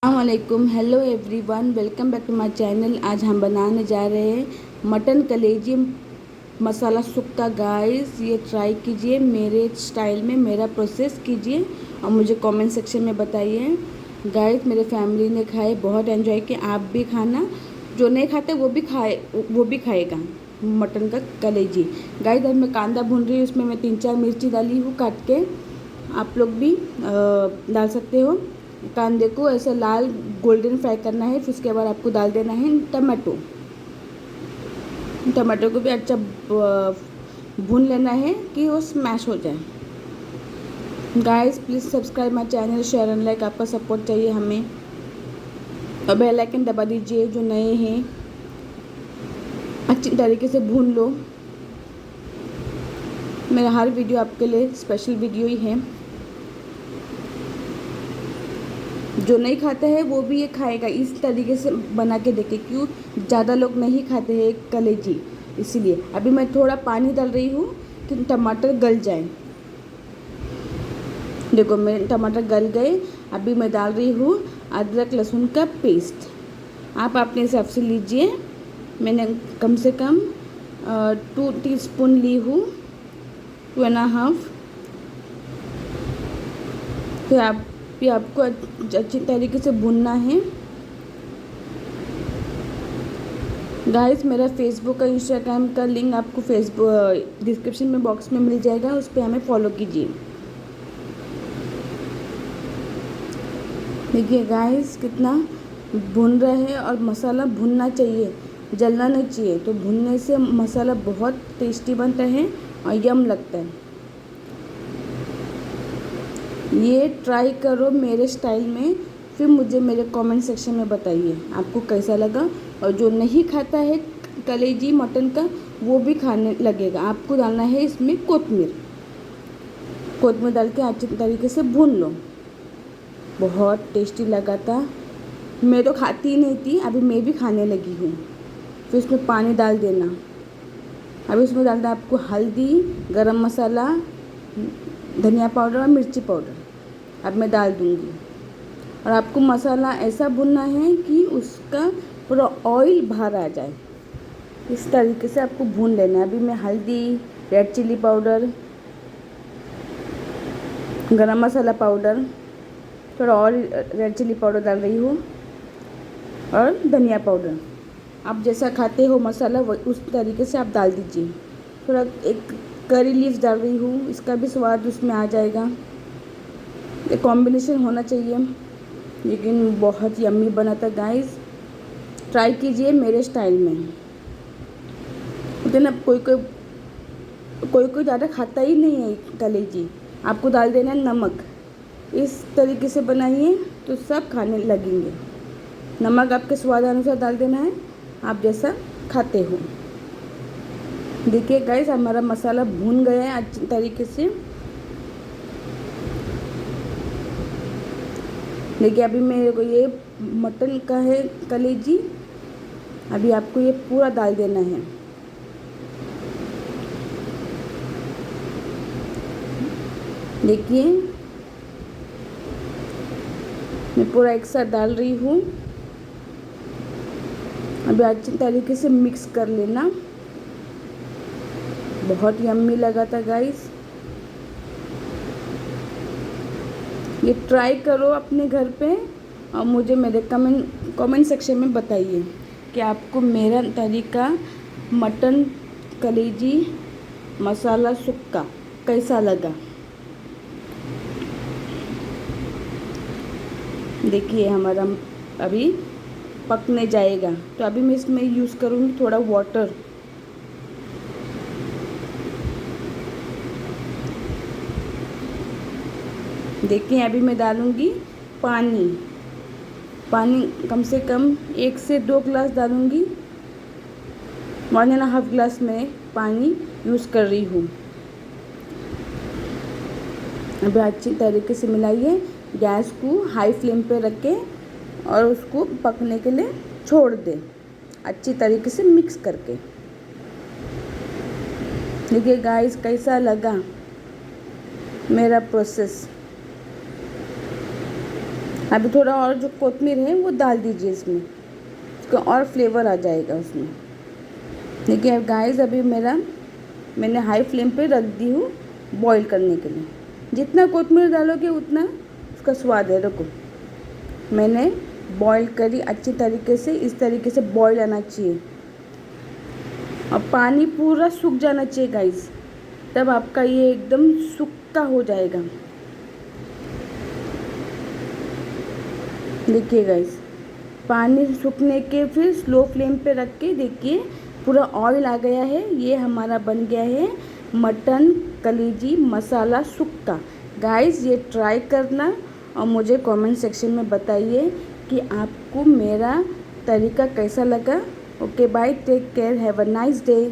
अस्सलामुअलैकुम, hello everyone, welcome back to my channel. आज हम बनाने जा रहे हैं मटन कलेजी मसाला सुक्का। गाइस, ये ट्राई कीजिए मेरे स्टाइल में, मेरा प्रोसेस कीजिए और मुझे कमेंट सेक्शन में बताइए। गाइस, मेरे फैमिली ने खाए, बहुत एंजॉय किया। आप भी खाना, जो नहीं खाते वो भी खाएगा मटन का कलेजी। गाइस, अब मैं कांदा भून रही हूँ, उसमें मैं 3-4 मिर्ची डाली हूँ काट के। आप लोग भी डाल सकते हो। कांदे को ऐसे लाल गोल्डन फ्राई करना है। फिर उसके बाद आपको डाल देना है टमाटो को भी अच्छा भून लेना है कि वो स्मैश हो जाए। Guys, please subscribe my channel, share and like, आपका सपोर्ट चाहिए हमें। और बेल आइकन दबा दीजिए जो नए हैं। अच्छी तरीके से भून लो। मेरा हर वीडियो आपके लिए स्पेशल वीडियो ही है। जो नहीं खाता है वो भी ये खाएगा। इस तरीके से बना के देखे, क्यों ज़्यादा लोग नहीं खाते हैं कलेजी, इसीलिए। अभी मैं थोड़ा पानी डाल रही हूँ कि टमाटर गल जाए। देखो, मेरे टमाटर गल गए। अभी मैं डाल रही हूँ अदरक लहसुन का पेस्ट। आप अपने हिसाब से लीजिए। मैंने कम से कम 2 टीस्पून ली हूँ, 2.5। फिर आपको अच्छी तरीके से भूनना है। गाइस, मेरा फेसबुक का, इंस्टाग्राम का लिंक आपको फेसबुक डिस्क्रिप्शन में बॉक्स में मिल जाएगा, उस पर हमें फॉलो कीजिए। देखिए गाइस, कितना भून रहे हैं। और मसाला भुनना चाहिए, जलना नहीं चाहिए। तो भुनने से मसाला बहुत टेस्टी बनता है और यम लगता है। ये ट्राई करो मेरे स्टाइल में, फिर मुझे मेरे कमेंट सेक्शन में बताइए आपको कैसा लगा। और जो नहीं खाता है कलेजी मटन का, वो भी खाने लगेगा। आपको डालना है इसमें कोतमीर डाल के अच्छे तरीके से भून लो। बहुत टेस्टी लगा था। मैं तो खाती ही नहीं थी, अभी मैं भी खाने लगी हूँ। फिर उसमें पानी डाल देना। अभी उसमें डालना आपको हल्दी, गरम मसाला, धनिया पाउडर और मिर्ची पाउडर। अब मैं डाल दूँगी। और आपको मसाला ऐसा भूनना है कि उसका पूरा ऑयल बाहर आ जाए। इस तरीके से आपको भून लेना है। अभी मैं हल्दी, रेड चिली पाउडर, गरम मसाला पाउडर, थोड़ा और रेड चिली पाउडर डाल रही हूँ और धनिया पाउडर। आप जैसा खाते हो मसाला वो उस तरीके से आप डाल दीजिए। थोड़ा एक करी लीव्स डाल रही हूँ, इसका भी स्वाद उसमें आ जाएगा। एक कॉम्बिनेशन होना चाहिए, लेकिन बहुत यम्मी बना था। गाइस, ट्राई कीजिए मेरे स्टाइल में। ना कोई ज़्यादा खाता ही नहीं है कलेजी। आपको डाल देना है नमक। इस तरीके से बनाइए तो सब खाने लगेंगे। नमक आपके स्वाद अनुसार डाल देना है, आप जैसा खाते हो। देखिए गाइस, हमारा मसाला भून गया है अच्छी तरीके से। देखिए, अभी मेरे को ये मटन का है कलेजी। अभी आपको ये पूरा डाल देना है। देखिए, मैं पूरा एक साथ डाल रही हूँ। अभी अच्छी तरीके से मिक्स कर लेना। बहुत यम्मी लगा था गाइस। ये ट्राई करो अपने घर पे और मुझे मेरे कमेंट सेक्शन में बताइए कि आपको मेरा तरीका मटन कलेजी मसाला सुक्का कैसा लगा। देखिए, हमारा अभी पकने जाएगा, तो अभी मैं इसमें यूज़ करूँगी थोड़ा वाटर। देखिए, अभी मैं डालूँगी पानी कम से कम 1 से 2 गिलास डालूँगी। 1.5 गिलास में पानी यूज़ कर रही हूँ। अभी अच्छी तरीके से मिलाइए। गैस को हाई फ्लेम पे रख के और उसको पकने के लिए छोड़ दें, अच्छी तरीके से मिक्स करके। देखिए गाइस, कैसा लगा मेरा प्रोसेस। अभी थोड़ा और जो कोतमीर है वो डाल दीजिए इसमें, उसका और फ्लेवर आ जाएगा उसमें। देखिए गाइस, अभी मैंने हाई फ्लेम पे रख दी हूँ बॉईल करने के लिए। जितना कोतमीर डालोगे उतना उसका स्वाद है। देखो मैंने बॉईल करी अच्छी तरीके से, इस तरीके से बॉईल आना चाहिए और पानी पूरा सूख जाना चाहिए गाइस, तब आपका ये एकदम सूखा हो जाएगा। देखिए गाइस, पानी सूखने के फिर स्लो फ्लेम पे रख के देखिए पूरा ऑयल आ गया है। ये हमारा बन गया है मटन कलेजी मसाला सुक्का। गाइस ये ट्राई करना और मुझे कमेंट सेक्शन में बताइए कि आपको मेरा तरीका कैसा लगा। Okay bye, take care, have a nice day.